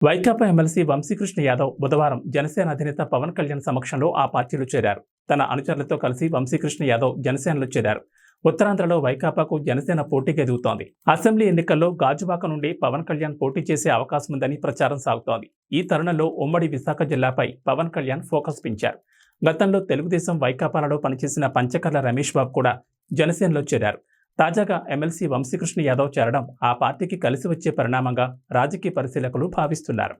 Vaikapa MLC Vamsikrishna Yadav బుధవారం జనసేన అధినేత పవన్ కళ్యాణ్ సమక్షంలో ఆ పార్టీలో చేరారు. తన అనుచరులతో కలిసి వంశీకృష్ణ యాదవ్ జనసేనలో చేరారు. ఉత్తరాంధ్రలో వైకాపాకు జనసేన పోటీకి ఎదుగుతోంది. అసెంబ్లీ ఎన్నికల్లో గాజువాక నుండి పవన్ కళ్యాణ్ పోటీ చేసే అవకాశం ఉందని ప్రచారం సాగుతోంది. ఈ తరుణంలో ఉమ్మడి విశాఖ జిల్లాపై పవన్ కళ్యాణ్ ఫోకస్ పెంచారు. గతంలో తెలుగుదేశం వైకాపాలలో పనిచేసిన పంచకర్ల రమేష్ బాబు కూడా జనసేనలో చేరారు. తాజాగా ఎమ్మెల్సీ వంశీకృష్ణ యాదవ్ చేరడం ఆ పార్టీకి కలిసి వచ్చే పరిణామంగా రాజకీయ పరిశీలకులు భావిస్తున్నారు.